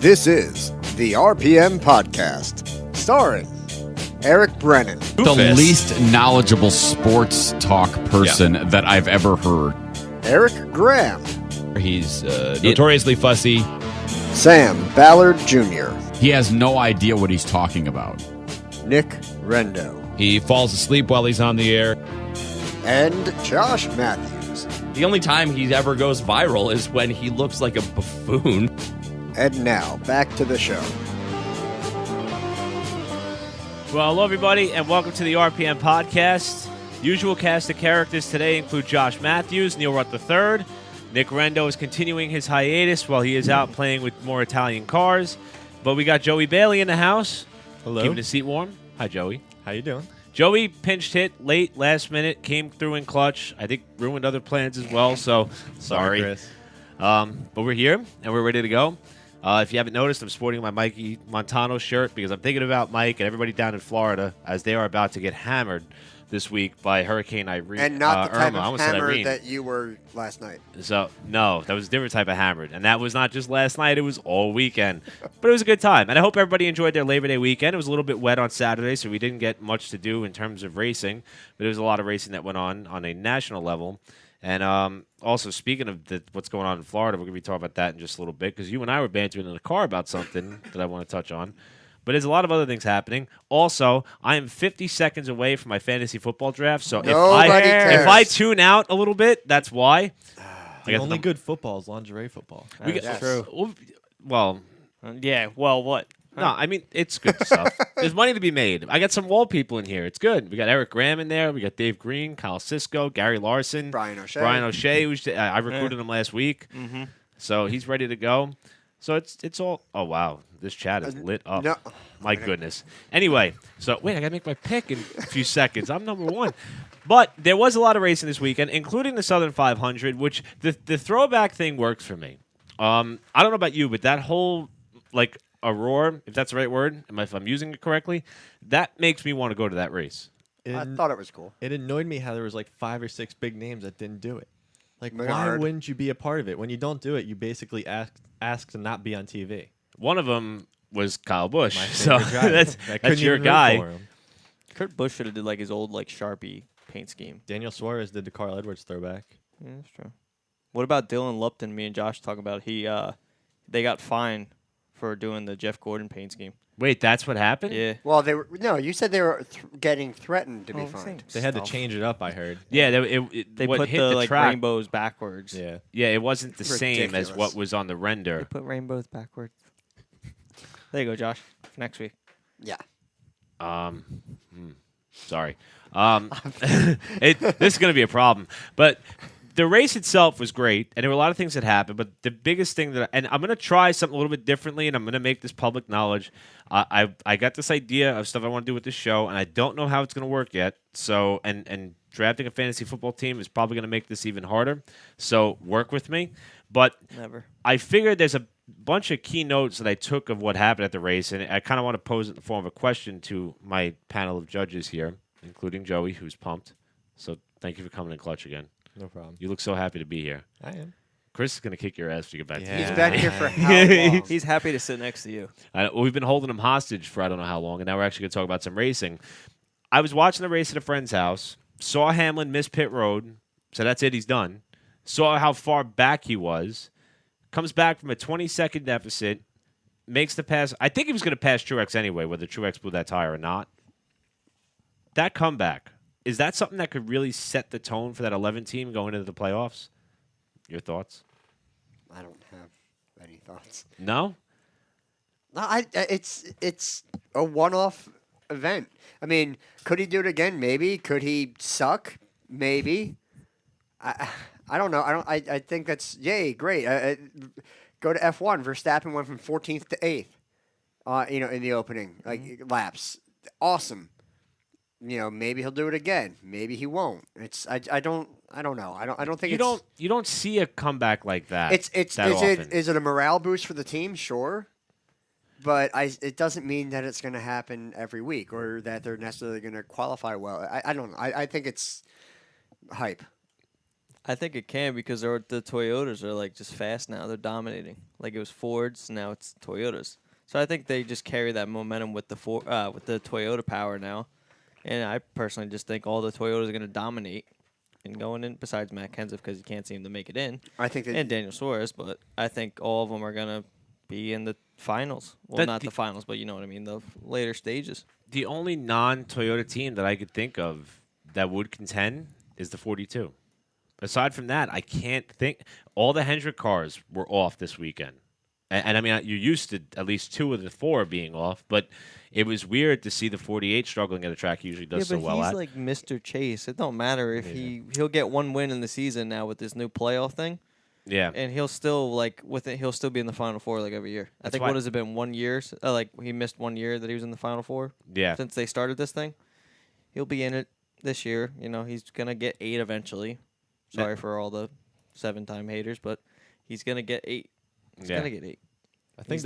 This is the RPM Podcast, starring Eric Brennan. The least knowledgeable sports talk person that I've ever heard. Eric Graham. He's notoriously fussy. Sam Ballard Jr. He has no idea what he's talking about. Nick Rendo. He falls asleep while he's on the air. And Josh Matthews. The only time he ever goes viral is when he looks like a buffoon. And now, back to the show. Well, hello, everybody, and welcome to the RPM Podcast. Usual cast of characters today include Josh Matthews, Neil Rutt III. Nick Rendo is continuing his hiatus while he is out playing with more Italian cars. But we got Joey Bailey in the house. Hello. Keeping the seat warm. Hi, Joey. How you doing? Joey pinched hit late, last minute, came through in clutch. I think ruined other plans as well, so sorry. Chris. But we're here, and we're ready to go. If you haven't noticed, I'm sporting my Mikey Montano shirt because I'm thinking about Mike and everybody down in Florida as they are about to get hammered this week by Hurricane Irene. And not the type Irma. of hammer that you were last night. So, no, that was a different type of hammered. And that was not just last night, it was all weekend. But it was a good time. And I hope everybody enjoyed their Labor Day weekend. It was a little bit wet on Saturday, so we didn't get much to do in terms of racing. But there was a lot of racing that went on a national level. And also, speaking of what's going on in Florida, we're going to be talking about that in just a little bit because you and I were bantering in the car about something that I want to touch on. But there's a lot of other things happening. Also, I am 50 seconds away from my fantasy football draft, so if I tune out a little bit, that's why. The only good football is lingerie football. That's true. Well, what? No, I mean, it's good stuff. There's money to be made. I got some wall people in here. It's good. We got Eric Graham in there. We got Dave Green, Kyle Cisco, Gary Larson. Brian O'Shea. Who's I recruited him last week. Mm-hmm. So he's ready to go. So it's all... Oh, wow. This chat is lit up. No. My goodness. Anyway, so wait, I got to make my pick in a few seconds. I'm number one. But there was a lot of racing this weekend, including the Southern 500, which the throwback thing works for me. I don't know about you, but that whole, Aurora, if that's the right word, if I'm using it correctly, that makes me want to go to that race. I thought it was cool. It annoyed me how there was 5 or 6 big names that didn't do it. Why Menard. wouldn't you be a part of it? When you don't do it, you basically ask to not be on TV. One of them was Kyle Busch. My So favorite driver. that's your guy. Kurt Busch should have did his old Sharpie paint scheme. Daniel Suarez did the Carl Edwards throwback. Yeah, that's true. What about Dylan Lupton? Me and Josh talk about they got fined for doing the Jeff Gordon paint scheme. Wait, that's what happened? Yeah. Well, you said they were getting threatened to be fined. They had to change it up, I heard. Yeah, They what put hit the track, rainbows backwards. Yeah. Yeah, it wasn't the same as Ridiculous. what was on the render. They put rainbows backwards. There you go, Josh. For next week. Yeah. Sorry. This is going to be a problem. But the race itself was great, and there were a lot of things that happened. But the biggest thing and I'm going to try something a little bit differently, and I'm going to make this public knowledge. I got this idea of stuff I want to do with this show, and I don't know how it's going to work yet. So, and drafting a fantasy football team is probably going to make this even harder. So work with me. But Never. I figured there's a bunch of key notes that I took of what happened at the race, and I kind of want to pose it in the form of a question to my panel of judges here, including Joey, who's pumped. So thank you for coming in clutch again. No problem. You look so happy to be here. I am. Chris is going to kick your ass when you get back to He's the been here for how long? He's happy to sit next to you. We've been holding him hostage for I don't know how long, and now we're actually going to talk about some racing. I was watching the race at a friend's house, saw Hamlin miss pit road, so that's it, he's done. Saw how far back he was, comes back from a 20-second deficit, makes the pass. I think he was going to pass Truex anyway, whether Truex blew that tire or not. That comeback, is that something that could really set the tone for that 11 team going into the playoffs? Your thoughts? I don't have any thoughts. No? No, it's a one-off event. I mean, could he do it again? Maybe. Could he suck? Maybe. I don't know. I think that's great. Go to F1. Verstappen went from 14th to 8th. In the opening laps. Awesome. Maybe he'll do it again. Maybe he won't. I don't know. I don't think you don't see a comeback like that. Is it a morale boost for the team? Sure. But it doesn't mean that it's going to happen every week or that they're necessarily going to qualify well. I don't know. I think it's hype. I think it can because the Toyotas are like just fast now. They're dominating. Like it was Fords, now it's Toyotas. So I think they just carry that momentum with the Toyota power now. And I personally just think all the Toyotas are going to dominate and going in. Besides Matt Kenseth because he can't seem to make it in. I think and Daniel Suarez, but I think all of them are going to be in the finals. Well, not the finals, but you know what I mean. The later stages. The only non-Toyota team that I could think of that would contend is the 42. Aside from that, I can't think. All the Hendrick cars were off this weekend. And I mean, you're used to at least 2 of the 4 being off, but it was weird to see the 48 struggling at a track he usually does so well at. He's like Mr. Chase. It don't matter if he'll get 1 win in the season now with this new playoff thing. Yeah. And he'll still he'll still be in the Final Four like every year. I think what has it been 1 year? Like he missed 1 year that he was in the Final Four. Yeah. Since they started this thing, he'll be in it this year. You know, he's gonna get 8 eventually. Sorry for all the 7-time haters, but he's gonna get 8. He's gonna get 8. I think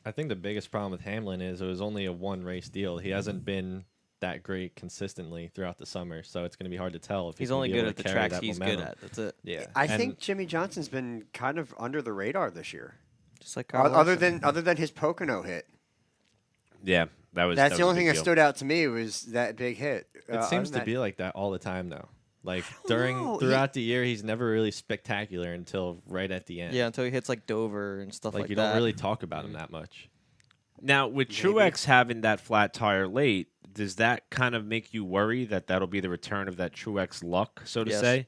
I think the biggest problem with Hamlin is it was only a 1-race deal. He hasn't been that great consistently throughout the summer, so it's going to be hard to tell if he's only good at the tracks he's good at. That's it. Yeah, I think Jimmy Johnson's been kind of under the radar this year. Just like other than his Pocono hit. Yeah, that's the only thing that stood out to me was that big hit. It seems to be like that all the time, though. Like throughout the year, he's never really spectacular until right at the end. Yeah, until he hits like Dover and stuff like that. You don't really talk about him that much. Now, with Truex having that flat tire late, does that kind of make you worry that that'll be the return of that Truex luck, so to say?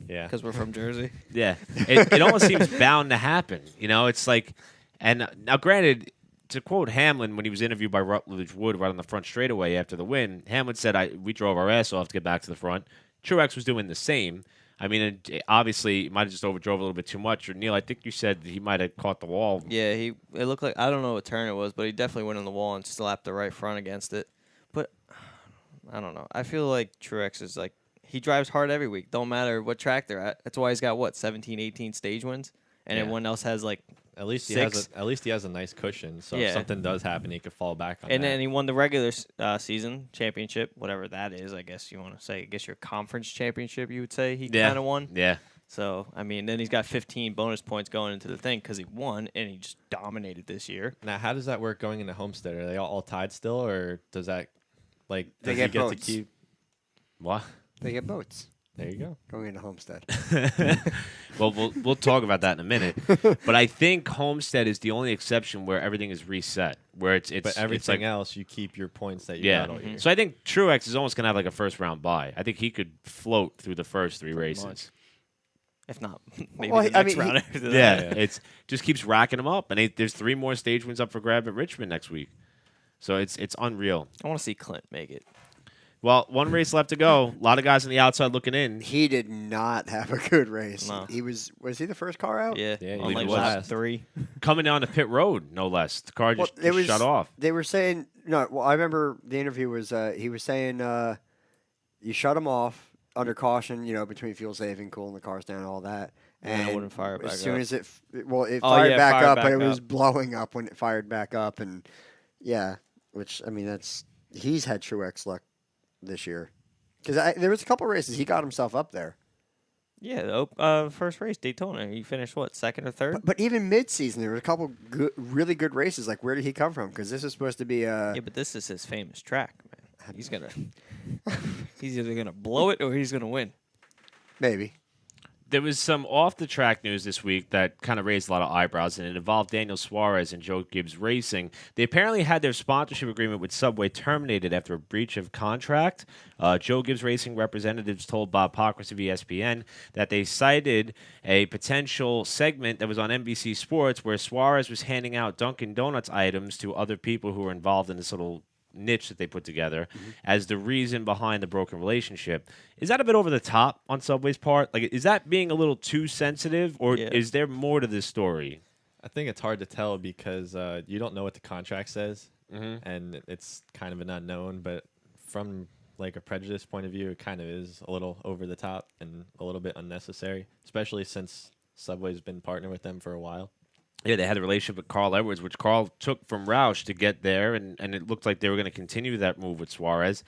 Yeah, because we're from Jersey. Yeah, it almost seems bound to happen. You know, it's like, and now granted, to quote Hamlin when he was interviewed by Rutledge Wood right on the front straightaway after the win, Hamlin said, "We drove our ass off to get back to the front." Truex was doing the same. I mean, obviously, he might have just overdrove a little bit too much. Or Neil, I think you said he might have caught the wall. Yeah, it looked like, I don't know what turn it was, but he definitely went on the wall and slapped the right front against it. But I don't know. I feel like Truex is like, he drives hard every week. Don't matter what track they're at. That's why he's got 17, 18 stage wins, and everyone else has like at least 6. He has a nice cushion. So if something does happen, he could fall back on. And that. then he won the regular season championship, whatever that is. I guess you want to say. I guess your conference championship, you would say he kind of won. Yeah. So I mean, then he's got 15 bonus points going into the thing because he won and he just dominated this year. Now, how does that work going into Homestead? Are they all tied still, or does that does they he get get votes. to keep? What? They get boats. There you go. Going into Homestead. Well, we'll talk about that in a minute. But I think Homestead is the only exception where everything is reset. Where it's but everything like, else, you keep your points that you got all year. So I think Truex is almost gonna have like a first round bye. I think he could float through the first 3 races. Much. If not, maybe Well, the next round after that. Yeah, it's just keeps racking them up, and there's 3 more stage wins up for grab at Richmond next week. So it's unreal. I want to see Clint make it. Well, 1 race left to go. A lot of guys on the outside looking in. He did not have a good race. No. He was he the first car out? Yeah, Yeah, on he like was. lap 3. Coming down the pit road, no less. The car just shut off. They were saying no. Well, I remember the interview was he was saying you shut him off under caution, between fuel saving, cooling the cars down, all that. And it wouldn't fire back as soon up. as it fired yeah, back fired up, back but it was up. blowing up when it fired back up, and which I mean he's had Truex luck this year because there was a couple races he got himself up there. Yeah, the first race, Daytona. He finished, second or third? But even mid-season, there were a couple really good races. Like, where did he come from? Because this is supposed to be yeah, but this is his famous track, man. He's either gonna blow it or he's gonna win. maybe. There was some off-the-track news this week that kind of raised a lot of eyebrows, and it involved Daniel Suarez and Joe Gibbs Racing. They apparently had their sponsorship agreement with Subway terminated after a breach of contract. Joe Gibbs Racing representatives told Bob Pockrass of ESPN that they cited a potential segment that was on NBC Sports where Suarez was handing out Dunkin' Donuts items to other people who were involved in this little niche that they put together as the reason behind the broken relationship. Is that a bit over the top on Subway's part? Like, is that being a little too sensitive, or is there more to this story? I think it's hard to tell because you don't know what the contract says, and it's kind of an unknown. But from like a prejudice point of view, it kind of is a little over the top and a little bit unnecessary, especially since Subway's been partnering with them for a while. Yeah, they had a relationship with Carl Edwards, which Carl took from Roush to get there, and it looked like they were going to continue that move with Suarez.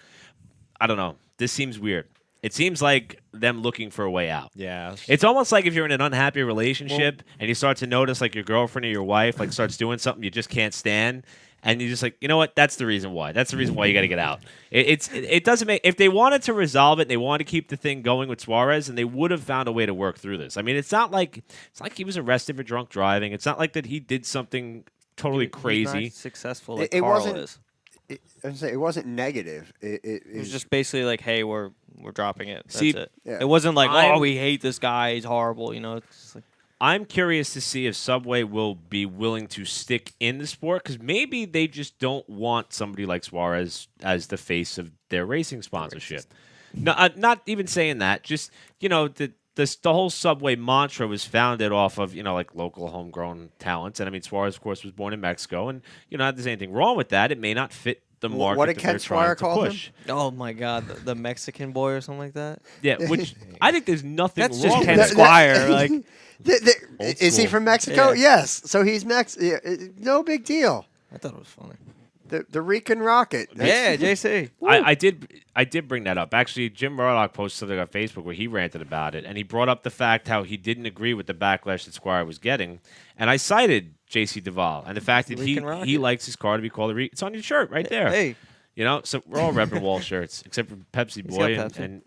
I don't know. This seems weird. It seems like them looking for a way out. Yeah. It's almost like if you're in an unhappy relationship and you start to notice like your girlfriend or your wife like starts doing something you just can't stand, and you're just like, you know what? That's the reason why. That's the reason why you got to get out. It doesn't make if they wanted to resolve it, they wanted to keep the thing going with Suarez, and they would have found a way to work through this. I mean, it's not like he was arrested for drunk driving. It's not like that he did something totally crazy. He's not successful like It Carl wasn't- is. It wasn't negative. It was just basically like, hey, we're dropping it. That's See, it. yeah. It wasn't like, I'm- we hate this guy. He's horrible. You know, it's just like, I'm curious to see if Subway will be willing to stick in the sport because maybe they just don't want somebody like Suarez as the face of their racing sponsorship. No, not even saying that. Just the whole Subway mantra was founded off of like local homegrown talents, and I mean Suarez, of course, was born in Mexico, and not that there's anything wrong with that. It may not fit the market What did that Ken they're trying Squire to call him? push. oh my God, the Mexican boy or something like that. Yeah, which I think there's nothing That's wrong just with Ken that. Squire. Like, Is he from Mexico? Yeah. Yes. So he's Mexican. No big deal. I thought it was funny. The Rican Rocket. Yeah, JC. I did bring that up. Actually, Jim Murdoch posted something on Facebook where he ranted about it, and he brought up the fact how he didn't agree with the backlash that Squire was getting, and I cited J.C. Duvall and the fact that Rican he Rocket. likes his car to be called it's on your shirt right there. Hey, So we're all repping Wall shirts except for Pepsi He's Boy got Pepsi. and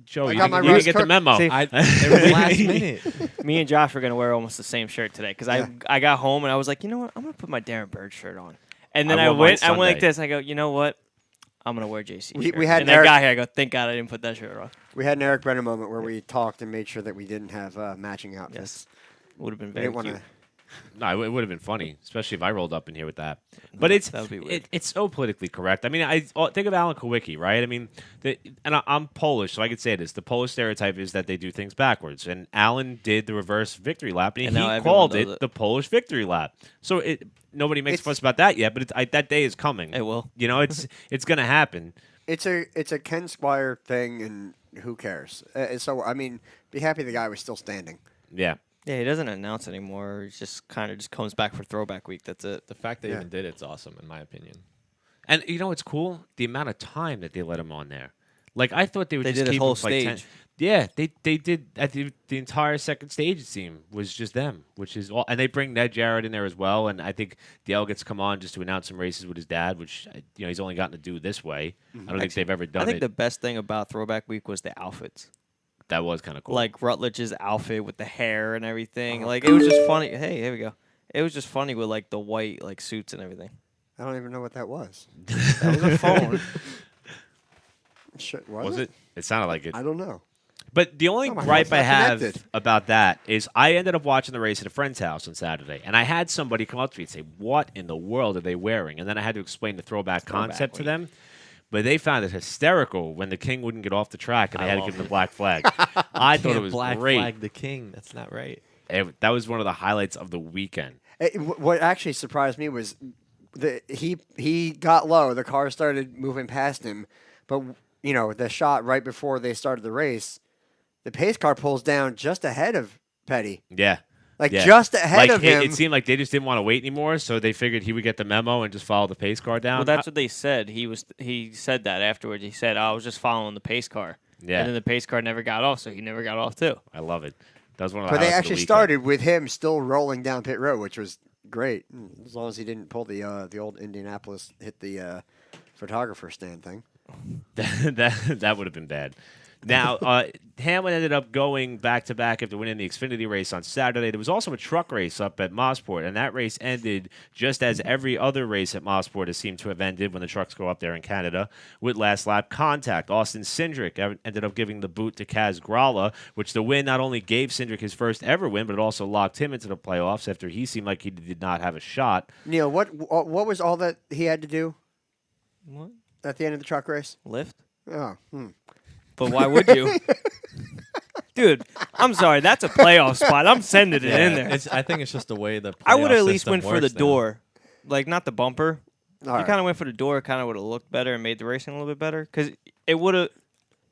Joe, I you got my didn't Rose get the Kirk- memo. See, It was last minute. Me and Josh were gonna wear almost the same shirt today because Yeah. I got home and I was like, you know what, I'm gonna put my Darren Bird shirt on, and then I I wore mine went like Sunday. this. I go, you know what, I'm gonna wear JC. We shirt. had and I Eric- got here. I go, thank God I didn't put that shirt on. We had an Eric Brenner moment where we talked and made sure that we didn't have matching outfits. Would have been We very didn't want cute. to. No, it would have been funny, especially if I rolled up in here with that. But it's that would be weird. it's so politically correct. I mean, I think of Alan Kowicki, right? I mean, I'm Polish, so I could say this. The Polish stereotype is that they do things backwards, and Alan did the reverse victory lap, and And now he everyone called does it it. the Polish victory lap. So nobody makes fuss about that yet, but that day is coming. It will. It's going to happen. It's a Ken Squire thing, and who cares? So I mean, be happy the guy was still standing. Yeah. Yeah, he doesn't announce anymore. He just kind of just comes back for Throwback Week. That's it. The fact they Yeah. even did it's awesome, in my opinion. And it's cool? The amount of time that they let him on there. Like, I thought they would They just did a keep whole him for like 10. stage. Yeah, they did. At the entire second stage, it seemed, was just them, which is all. And they bring Ned Jarrett in there as well. And I think Dale gets to come on just to announce some races with his dad, which he's only gotten to do this way. I don't think they've ever done I think it. the best thing about Throwback Week was the outfits. That was kind of cool. Like Rutledge's outfit with the hair and everything. Like, it was just funny. Hey, here we go. It was just funny with like the white like suits and everything. I don't even know what that was. That was a phone. Shit, was it? It sounded like it. I don't know. But the only Oh, my gripe phone's I not have connected. about that is I ended up watching the race at a friend's house on Saturday, and I had somebody come up to me and say, "What in the world are they wearing?" And then I had to explain the throwback concept to them. But they found it hysterical when the king wouldn't get off the track, and they had to give him the black flag. I thought it was Black great. flag the king. That's not right. That was one of the highlights of the weekend. What actually surprised me was he got low. The car started moving past him, but the shot right before they started the race, the pace car pulls down just ahead of Petty, Yeah. Yeah. just ahead of him. It seemed like they just didn't want to wait anymore, so they figured he would get the memo and just follow the pace car down. Well, that's what they said. He said that afterwards. He said, I was just following the pace car. Yeah. And then the pace car never got off, so he never got off too. I love it. That was one of the But they highlights of the actually weekend. started with him still rolling down pit road, which was great, as long as he didn't pull the old Indianapolis hit the photographer stand thing. that would have been bad. Now, Hamlin ended up going back-to-back after winning the Xfinity race on Saturday. There was also a truck race up at Mosport, and that race ended just as every other race at Mosport has seemed to have ended when the trucks go up there in Canada, with last lap contact. Austin Cindric ended up giving the boot to Kaz Grala, which the win not only gave Cindric his first ever win, but it also locked him into the playoffs after he seemed like he did not have a shot. Neil, what was all that he had to do What? at the end of the truck race? Lift? Oh, But why would you? Dude, I'm sorry. That's a playoff spot. I'm sending it in there. I think it's just the way the I would playoff at least system went for the works now. door. Like, not the bumper. all You right. kind of went for the door. Kind of would have looked better and made the racing a little bit better. Because it would have,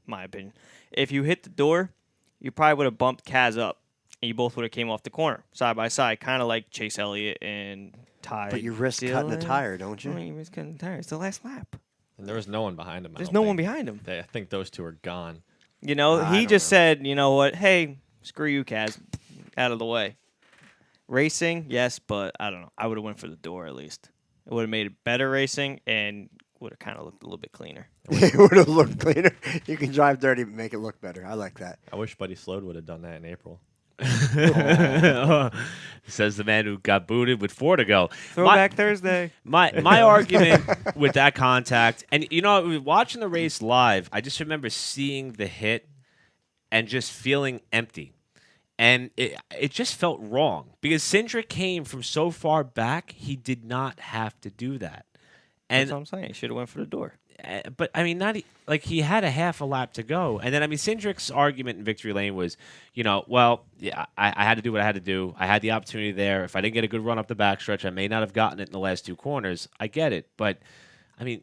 my opinion, if you hit the door, you probably would have bumped Kaz up. And you both would have came off the corner, side by side. Kind of like Chase Elliott and Ty. But you risk cutting a tire, don't you? You risk cutting the tire. It's the last lap. And there was no one behind him. I There's don't no think. one behind him. I think those two are gone. You know, I he don't just know. said, you know what? Hey, screw you, Kaz. Out of the way. Racing, yes, but I don't know. I would have went for the door at least. It would have made it better racing and would have kind of looked a little bit cleaner. It would have looked cleaner. You can drive dirty but make it look better. I like that. I wish Buddy Slode would have done that in April. Says the man who got booted with 4 to go. Throwback Thursday. My argument with that contact, and watching the race live, I just remember seeing the hit and just feeling empty. And it just felt wrong because Cindric came from so far back, he did not have to do that. And That's what I'm saying. He should have went for the door. but I mean, he had a half a lap to go, and then I mean, Cindric's argument in victory lane was, I had to do what I had to do. I had the opportunity there. If I didn't get a good run up the backstretch, I may not have gotten it in the last 2 corners. I get it, but I mean,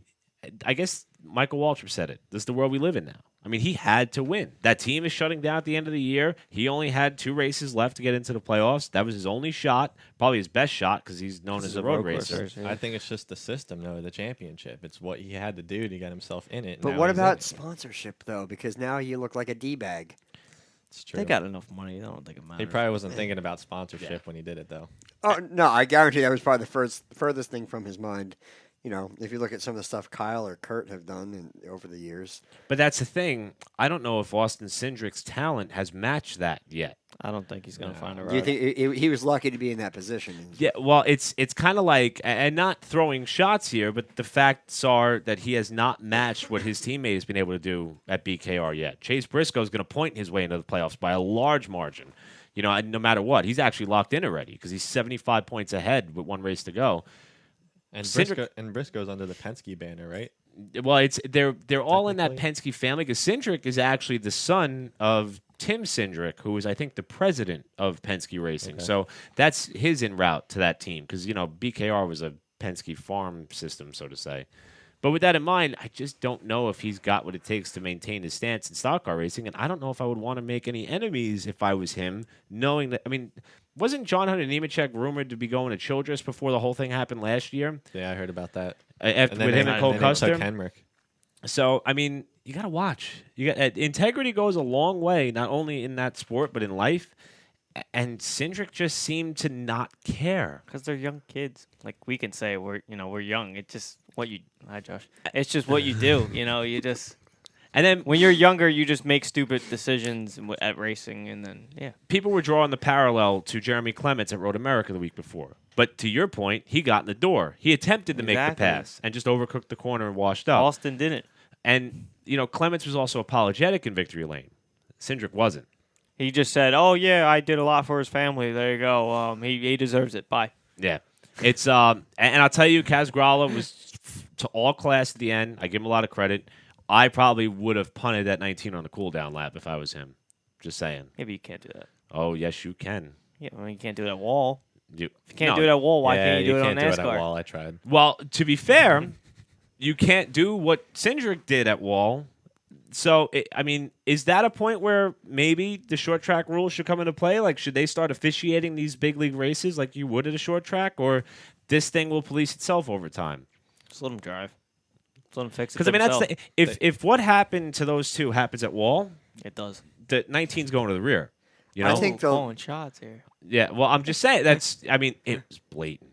I guess Michael Waltrip said it. This is the world we live in now. I mean, he had to win. That team is shutting down at the end of the year. He only had 2 races left to get into the playoffs. That was his only shot, probably his best shot because he's known as a road racer. I think it's just the system, though, the championship. It's what he had to do to get himself in it. But Now what he's in about it. sponsorship, though? Because now you look like a D-bag. It's true. They got enough money. I don't think it matters. He probably wasn't thinking about sponsorship when he did it, though. Oh, no, I guarantee that was probably the furthest thing from his mind. You know, if you look at some of the stuff Kyle or Kurt have done over the years. But that's the thing. I don't know if Austin Cindric's talent has matched that yet. I don't think he's going to find a Do ride. you think he was lucky to be in that position? Yeah, well, it's kind of like, and not throwing shots here, but the facts are that he has not matched what his teammate has been able to do at BKR yet. Chase Briscoe is going to point his way into the playoffs by a large margin. You know, no matter what, he's actually locked in already because he's 75 points ahead with 1 race to go. And Cindric- Briscoe's under the Penske banner, right? Well, they're all in that Technically. Penske family because Cindric is actually the son of Tim Cindric, who is, I think, the president of Penske Racing. Okay. So that's his en route to that team because, BKR was a Penske farm system, so to say. But with that in mind, I just don't know if he's got what it takes to maintain his stance in stock car racing, and I don't know if I would want to make any enemies if I was him, knowing that, I mean, wasn't John Hunter Nemechek rumored to be going to Childress before the whole thing happened last year? Yeah, I heard about that. With him and Cole Custer? Henrik. So, I mean, you got to watch. Integrity goes a long way, not only in that sport, but in life. And Cindric just seemed to not care. Because they're young kids. Like we can say we're young. It's just what you. Hi, Josh. It's just what you do. You just. And then When you're younger, you just make stupid decisions at racing, and then people were drawing the parallel to Jeremy Clements at Road America the week before. But to your point, he got in the door. He attempted to make the Exactly. pass and just overcooked the corner and washed up. Austin didn't. And, Clements was also apologetic in victory lane. Cindric wasn't. He just said, "Oh yeah, I did a lot for his family. There you go. He deserves it. Bye." Yeah. It's and I'll tell you, Kaz Grala was to all class at the end. I give him a lot of credit. I probably would have punted that 19 on the cool down lap if I was him. Just saying. Maybe you can't do that. Oh, yes, you can. Yeah, you can't do it at Wall. If you can't No. do it at Wall, why yeah, can't you do it on can't NASCAR? do it at Wall. I tried. Well, to be fair, you can't do what Cindric did at Wall. So, is that a point where maybe the short track rules should come into play? Like, should they start officiating these big league races like you would at a short track? Or this thing will police itself over time? Just let him drive. Just let him fix it. Because, that's if what happened to those two happens at Wall, it does. the 19's going to the rear. I think they'll- calling shots here. Yeah, well, I'm just saying it was blatant.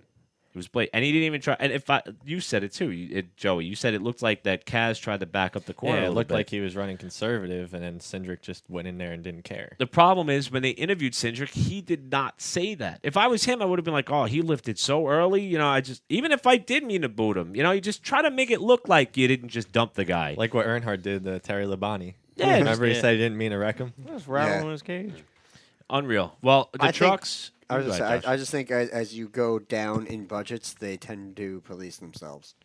It was blatant, and he didn't even try. And you said it too, Joey. You said it looked like that Kaz tried to back up the corner. Yeah, a it little looked bit. like he was running conservative, and then Cindric just went in there and didn't care. The problem is when they interviewed Cindric, he did not say that. If I was him, I would have been like, "Oh, he lifted so early." Even if I did mean to boot him, you just try to make it look like you didn't just dump the guy. Like what Earnhardt did to Terry Labonte. Yeah, Remember he yeah. said he didn't mean to wreck him? Just rattling Yeah. in his cage. Unreal. Well, the I think- trucks. I was Go just ahead, say, I Josh. just think as you go down in budgets, they tend to police themselves.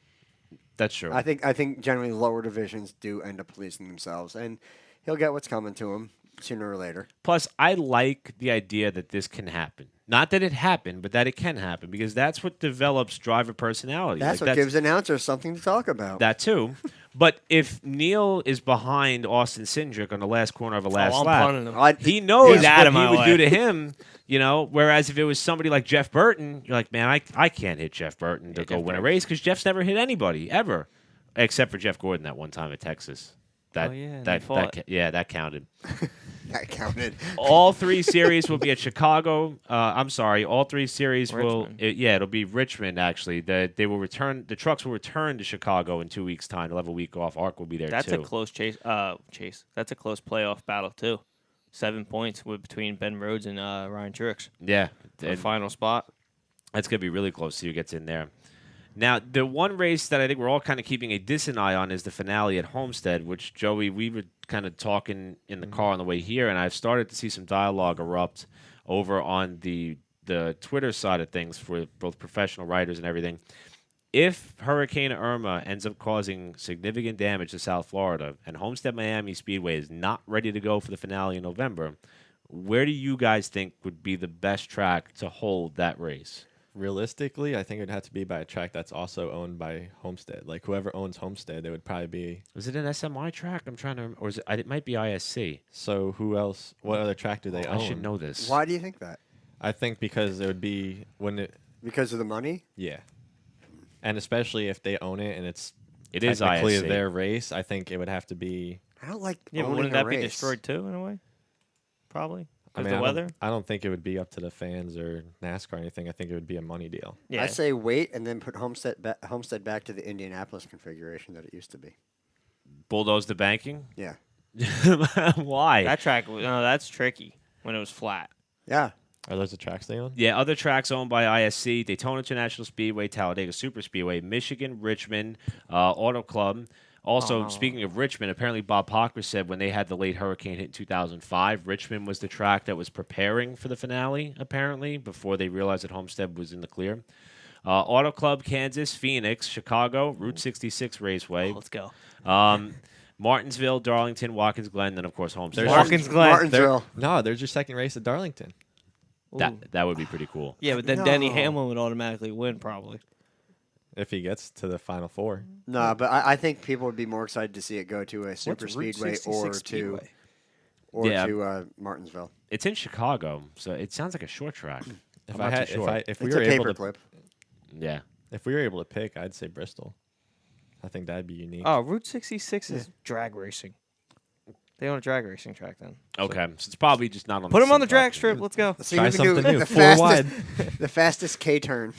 That's true. I think generally lower divisions do end up policing themselves, and he'll get what's coming to him sooner or later. Plus, I like the idea that this can happen. Not that it happened, but that it can happen because that's what develops driver personality. That's Like, what gives announcers something to talk about. that too. But if Neil is behind Austin Cindric on the last corner of a last I'm lap, punting him. he knows He's out what of he my would way. do to him. Whereas if it was somebody like Jeff Burton, you're like, man, I can't hit Jeff Burton to go Jeff win a Burton. race because Jeff's never hit anybody ever, except for Jeff Gordon that one time at Texas. That Oh, yeah, they that fought. that counted. That counted. All 3 series will be at Chicago. I'm sorry, all 3 series Richmond. it'll be Richmond actually. They will return. The trucks will return to Chicago in 2 weeks' time. They'll have a week off. ARC will be there That's too. a close chase. That's a close playoff battle too. 7 points between Ben Rhodes and Ryan Truex. Yeah, The and final spot. that's gonna be really close. See who gets in there. Now, the one race that I think we're all kind of keeping a distant eye on is the finale at Homestead, which, Joey, we were kind of talking in the car on the way here, and I've started to see some dialogue erupt over on the Twitter side of things for both professional writers and everything. If Hurricane Irma ends up causing significant damage to South Florida and Homestead Miami Speedway is not ready to go for the finale in November, where do you guys think would be the best track to hold that race? Realistically, I think it would have to be by a track that's also owned by Homestead. Like whoever owns Homestead, it would probably be. Was it an SMI track? I'm trying to, or is it might be ISC. So who else? What other track do they own? I should know this. Why do you think that? I think because it would be when it. Because of the money? Yeah, and especially if they own it and It is technically ISC. their race, I think it would have to be. I don't like Yeah, but owning wouldn't a that be race. destroyed too in a way? Probably. I Because mean, the weather? I don't think it would be up to the fans or NASCAR or anything. I think it would be a money deal. Yeah. I say wait and then put Homestead back to the Indianapolis configuration that it used to be. Bulldoze the banking? Yeah. Why? That track, no, that's tricky when it was flat. Yeah. Are those the tracks they own? Yeah, other tracks owned by ISC: Daytona International Speedway, Talladega Super Speedway, Michigan, Richmond, Auto Club. Also, speaking of Richmond, apparently Bob Hocker said when they had the late hurricane hit in 2005, Richmond was the track that was preparing for the finale, apparently, before they realized that Homestead was in the clear. Auto Club, Kansas, Phoenix, Chicago, Route 66 Raceway, Let's go. Martinsville, Darlington, Watkins Glen, then, of course, Homestead. Watkins Glen. Martinsville. No, there's your second race at Darlington. That would be pretty cool. Yeah, but then No. Denny Hamlin would automatically win, probably. If he gets to the Final Four. No, but I think people would be more excited to see it go to a super What's Route speedway 66 Speedway? Yeah. to Martinsville. It's in Chicago, so it sounds like a short track. If I'm I not had, too sure. if we It's were a able paper to, clip. Yeah. if we were able to pick, I'd say Bristol. I think that'd be unique. Oh, Route 66 is drag racing. They own a drag racing track then. Okay, so it's probably just not on. Put them on the same drag property. strip. Let's go. So Try you can do something new. the 4 fastest, the fastest K turn.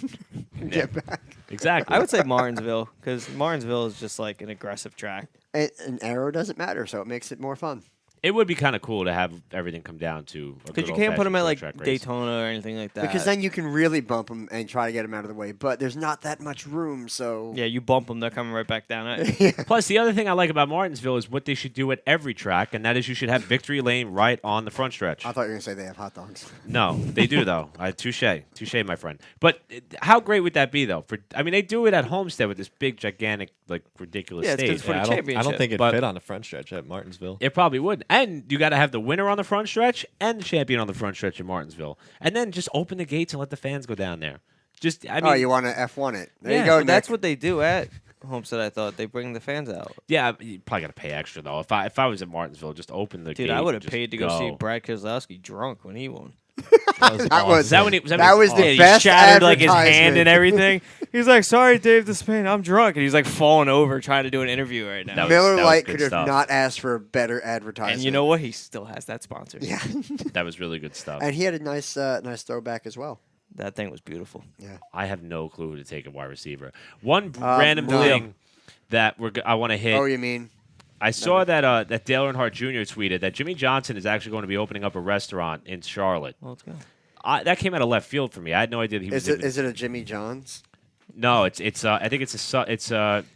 Get back. Exactly. I would say Martinsville because Martinsville is just like an aggressive track. An arrow doesn't matter, so it makes it more fun. It would be kind of cool to have everything come down to a Because you can't put them at like race. Daytona or anything like that. Because then you can really bump them and try to get them out of the way. But there's not that much room, so yeah, you bump them, they're coming right back down at you. Plus, the other thing I like about Martinsville is what they should do at every track, and that is you should have victory lane right on the front stretch. I thought you were gonna say they have hot dogs. No, they do though. Touche, my friend. But how great would that be though? They do it at Homestead with this big, gigantic, like ridiculous Yeah, it's 'cause stage. it's for the I don't championship. think it'd But- fit on the front stretch at Martinsville. It probably would. And you got to have the winner on the front stretch and the champion on the front stretch in Martinsville. And then just open the gates and let the fans go down there. You want to F1 it? There Yeah, you go. But that's Nick. what they do at Homestead. I thought they bring the fans out. Yeah, you probably got to pay extra though. If I was at Martinsville, just open the gate. Dude, I would have and just paid to go see Brad Keselowski drunk when he won. That was Is that when he was? that was the he best shattered like his hand advertisement. and everything. He's like, "Sorry, Dave Despain, I'm drunk," and he's like falling over trying to do an interview right now. That was- Miller Lite good could have stuff. not asked for a better advertisement. And you know what? He still has that sponsor. Yeah, That was really good stuff. and he had a nice throwback as well. That thing was beautiful. I have no clue who to take a wide receiver. One random no. thing that I want to hit. Oh, you mean? I saw that Dale Earnhardt Jr. tweeted that Jimmy Johnson is actually going to be opening up a restaurant in Charlotte. Well, let's go. That came out of left field for me. I had no idea that he was. Is it a Jimmy John's? No, it's. I think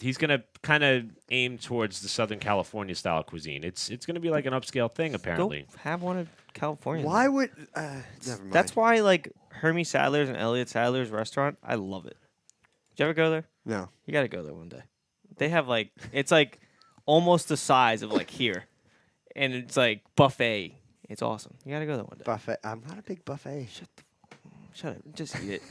he's gonna kind of aim towards the Southern California style cuisine. It's gonna be like an upscale thing apparently. Go have one in California. Why would? Never mind. That's why, like Hermie Sadler's and Elliot Sadler's restaurant, I love it. Did you ever go there? No. You got to go there one day. They have like it's like almost the size of like here, and it's like buffet. It's awesome. You got to go there one day. Buffet. I'm not a big buffet. Shut up. Just eat it.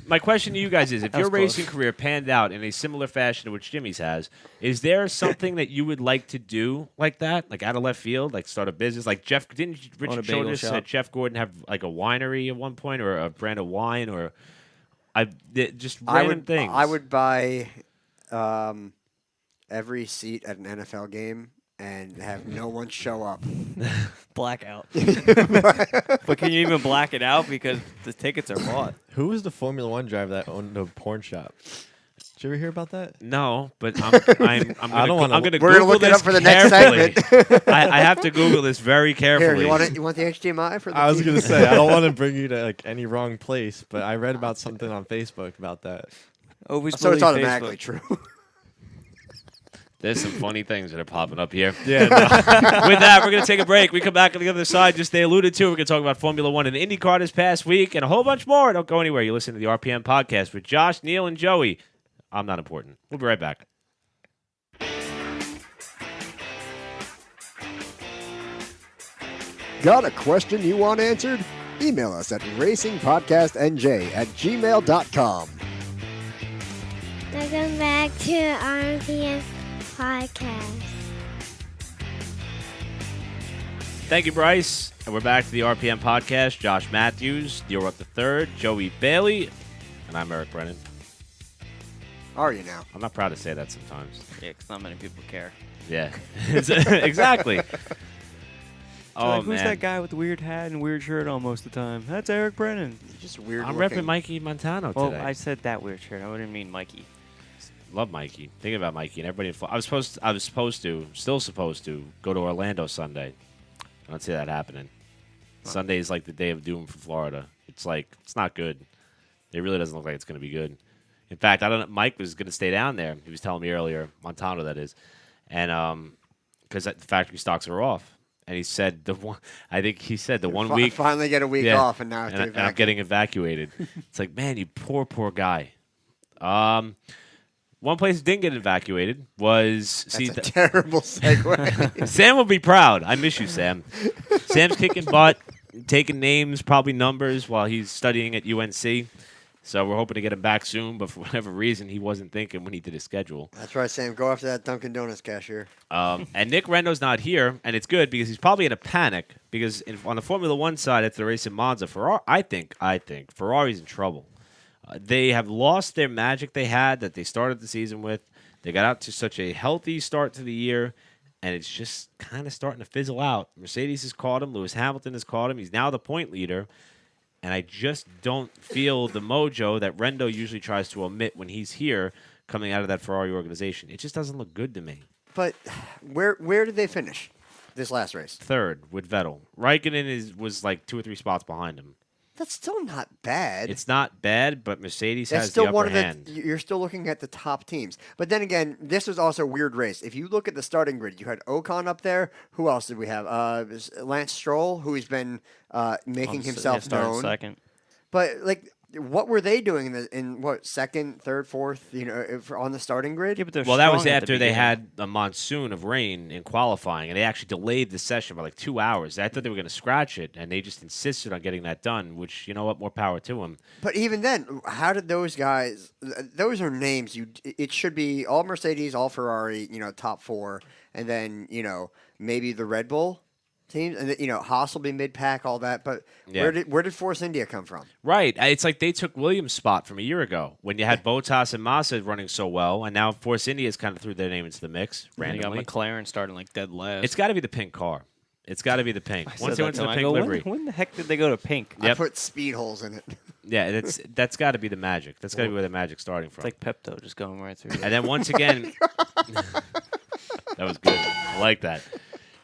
My question to you guys is: if That your was close. racing career panned out in a similar fashion to which Jimmy's has, is there something that you would like to do like that, like out of left field, like start a business? Like Jeff, didn't Own a Richard bagel Childress shop. said Jeff Gordon have like a winery at one point or a brand of wine or just random things? I would buy every seat at an NFL game and have no one show up. Blackout. But can you even black it out because the tickets are bought? Who was the Formula One driver that owned a porn shop? Did you ever hear about that? No, but I'm I don't wanna- I'm gonna We're gonna Google look it this up for the next carefully. segment. I have to Google this very carefully. Here, you want the HDMI for the I was TV? gonna say I don't want to bring you to like any wrong place, but I read about something on Facebook about that. Always So it's believe automatically Facebook. true. There's some funny things that are popping up here. Yeah, no. With that, we're going to take a break. We come back on the other side. Just they alluded to, we're going to talk about Formula One and IndyCar this past week and a whole bunch more. Don't go anywhere. You listen to the RPM podcast with Josh, Neil, and Joey. I'm not important. We'll be right back. Got a question you want answered? Email us at racingpodcastnj@gmail.com. Welcome back to RPM Podcast. Thank you, Bryce. And we're back to the RPM podcast. Josh Matthews, Neil Rupp III, Joey Bailey, and I'm Eric Brennan. Are you now? I'm not proud to say that sometimes. Yeah, because not many people care. Yeah, exactly. Oh, Like, who's man. that guy with the weird hat and weird shirt on most of the time? That's Eric Brennan. Just weird. I'm looking. repping Mikey Montano today. Well, I said that weird shirt. I wouldn't mean Mikey. Love Mikey. Thinking about Mikey and everybody. I was still supposed to go to Orlando Sunday. I don't see that happening. Sunday is like the day of doom for Florida. It's not good. It really doesn't look like it's going to be good. In fact, I don't know. Mike was going to stay down there. He was telling me earlier, Montano that is, and because the factory stocks are off. And he said the 1 week Finally get a week off, and now and I'm getting evacuated. It's like, man, you poor guy. One place that didn't get evacuated was That's a terrible segue. Sam will be proud. I miss you, Sam. Sam's kicking butt, taking names, probably numbers while he's studying at UNC. So we're hoping to get him back soon, but for whatever reason, he wasn't thinking when he did his schedule. That's right, Sam. Go after that Dunkin' Donuts cashier. And Nick Rendo's not here, and it's good because he's probably in a panic because on the Formula One side after the race in Monza, I think Ferrari's in trouble. They have lost their magic they had that they started the season with. They got out to such a healthy start to the year, and it's just kind of starting to fizzle out. Mercedes has caught him. Lewis Hamilton has caught him. He's now the point leader. And I just don't feel the mojo that Rendo usually tries to omit when he's here coming out of that Ferrari organization. It just doesn't look good to me. But where did they finish this last race? Third with Vettel. Raikkonen was like 2 or 3 spots behind him. That's still not bad. It's not bad, but Mercedes That's has still the upper one of the. hand. You're still looking at the top teams. But then again, this was also a weird race. If you look at the starting grid, you had Ocon up there. Who else did we have? Lance Stroll, who has been making himself known. Second. But like, what were they doing in second, third, fourth? On the starting grid. Yeah, but they're Well, that was strong at the after they beginning. had a monsoon of rain in qualifying, and they actually delayed the session by like 2 hours. I thought they were going to scratch it, and they just insisted on getting that done, which, you know what, more power to them. But even then, how did those guys? Those are names. It should be all Mercedes, all Ferrari. Top 4, and then maybe the Red Bull teams, and Haas will be mid-pack, all that. But Yeah. where did Force India come from? Right. It's like they took Williams' spot from a year ago when you had Bottas and Massa running so well, and now Force India's kind of threw their name into the mix And you got randomly. McLaren starting like dead last. It's got to be the pink car. It's got to be the pink. I Once said they went that to the him. I pink go, livery. When the heck did they go to pink? I Yep. put speed holes in it. Yeah, that's got to be the magic. That's got to be where the magic's starting from. It's like Pepto just going right through. And then once again, that was good. I like that.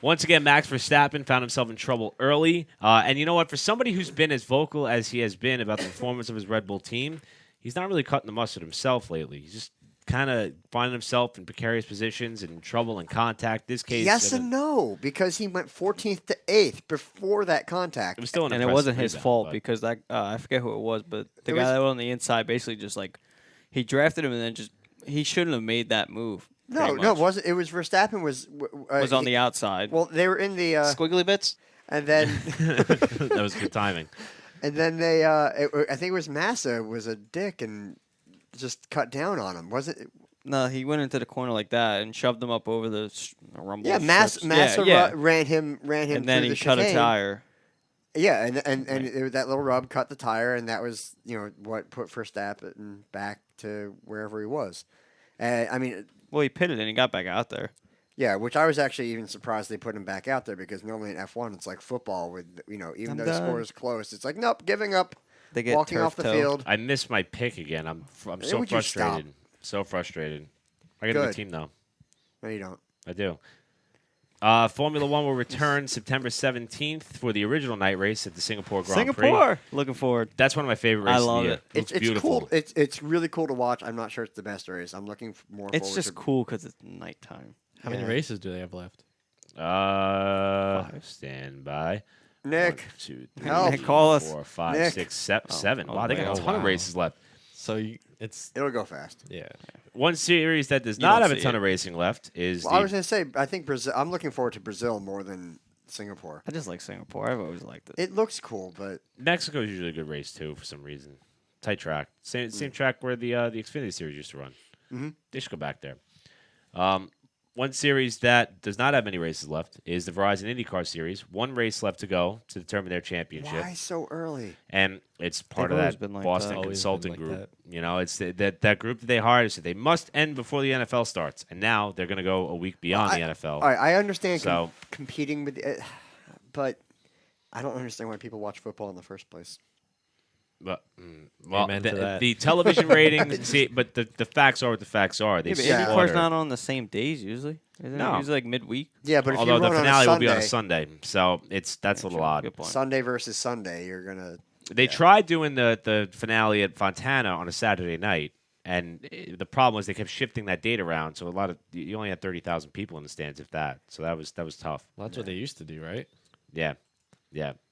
Once again, Max Verstappen found himself in trouble early. And you know what? For somebody who's been as vocal as he has been about the performance of his Red Bull team, he's not really cutting the mustard himself lately. He's just kind of finding himself in precarious positions and trouble and contact. This case, Yes and no, because he went 14th to 8th before that contact. It was still an And it impressive wasn't his rebound, fault but- because that I forget who it was, but the It guy was- that was on the inside basically just like he drafted him and then just he shouldn't have made that move. No, pretty no, it much. wasn't. It was Verstappen was on the outside. Well, they were in the Squiggly bits. and then that was good timing. they I think it was Massa was a dick and just cut down on him. Wasn't it? No, he went into the corner like that and shoved him up over the rumble. Yeah, strips. Massa yeah. ran him And then through he the cut a chicane. tire. Yeah, and that little rub cut the tire, and that was what put Verstappen back to wherever he was. I mean, Well, he pitted and he got back out there. Yeah, which I was actually even surprised they put him back out there because normally in F1 it's like football with even though the score is close, it's like nope, giving up, They get walking off the turf-toe. field. I missed my pick again. I'm so Would you stop? frustrated. So frustrated. I got a Good. good team though. No, you don't. I do. Formula One will return September 17th for the original night race at the Singapore Grand Prix. Singapore. Looking forward. That's one of my favorite races. I love of the year. it. Looks It's beautiful. cool. It's really cool to watch. I'm not sure it's the best race. I'm looking more. It's forward just to, cool because it's nighttime. How many races do they have left? Stand by. Nick. 1, 2, 3, Help. Nick, call us. 4, 5, Nick. 6, 7. Oh, Wow, they got a ton of races left. So it's It'll go fast. yeah. One series that does You not don't have a see ton it. of racing left is Well, I was gonna say I think Brazil. I'm looking forward to Brazil more than Singapore. I just like Singapore. I've always liked it. It looks cool, but Mexico is usually a good race too for some reason. Tight track, same track where the Xfinity Series used to run. Mhm. They should go back there. One series that does not have many races left is the Verizon IndyCar Series. One race left to go to determine their championship, why so early? and it's part They've of always that been like Boston that. Always Consulting been like Group. It's that group that they hired said they must end before the NFL starts, and now they're going to go a week beyond the NFL. All right, I understand So- competing with, but I don't understand why people watch football in the first place. But well, Amen to that. the television ratings. See, but the facts are what the facts are. They Yeah, but Yeah. IndyCar's not on the same days usually. Isn't No. it usually like midweek? Yeah, but if Although you the run finale on will be on a Sunday, Sunday, so that's a little odd. Good point. Sunday versus Sunday, you're gonna. They tried doing the finale at Fontana on a Saturday night, and the problem was they kept shifting that date around. So you only had 30,000 people in the stands, if that. So that was tough. Well, that's what they used to do, right? Yeah.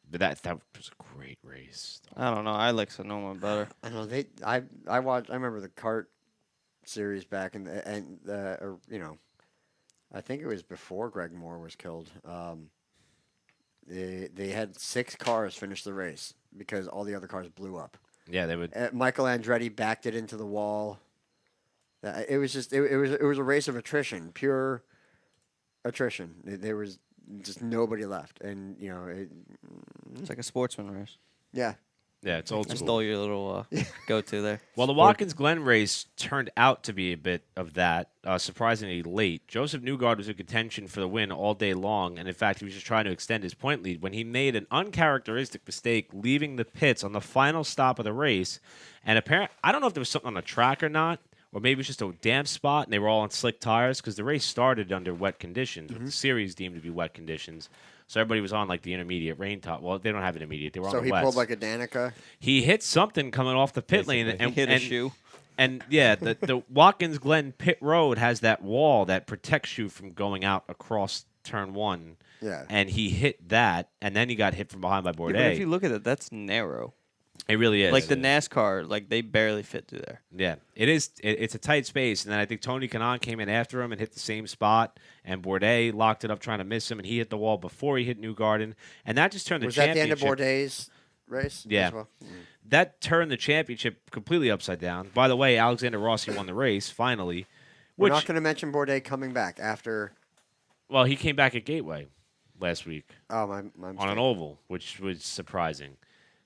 But that was a great race. I don't know. I like Sonoma better. I don't know. I watched. I remember the kart series back in the I think it was before Greg Moore was killed. They had 6 cars finish the race because all the other cars blew up. Yeah, they would. Michael Andretti backed it into the wall. It was just it was a race of attrition, pure attrition. There was just nobody left, and It's like a sportsman race. yeah. Yeah, it's old I school. stole your little go-to there. Well, the Watkins Glen race turned out to be a bit of that, surprisingly late. Joseph Newgarden was in contention for the win all day long, and in fact, he was just trying to extend his point lead when he made an uncharacteristic mistake, leaving the pits on the final stop of the race. And apparently, I don't know if there was something on the track or not, or maybe it was just a damp spot, and they were all on slick tires, because the race started under wet conditions, what the series deemed to be wet conditions. So everybody was on like the intermediate rain top. Well, they don't have intermediate; they were on So the he wets. pulled like a Danica. He hit something coming off the pit lane, Basically. and Hit a shoe. And yeah, the Watkins Glen pit road has that wall that protects you from going out across turn 1. Yeah. And he hit that, and then he got hit from behind by Yeah, Bourdais. but if you look at it, that's narrow. It really is. Like the NASCAR, like they barely fit through there. Yeah, it is. It's a tight space, and then I think Tony Kanaan came in after him and hit the same spot, and Bourdais locked it up trying to miss him, and he hit the wall before he hit Newgarden, and that just turned the Was that the end championship. of Bourdais' race? Yeah. as well? That turned the championship completely upside down. By the way, Alexander Rossi won the race finally. We're Which, not going to mention Bourdais coming back after. well, he came back at Gateway last week Oh my on mistake. an oval, which was surprising.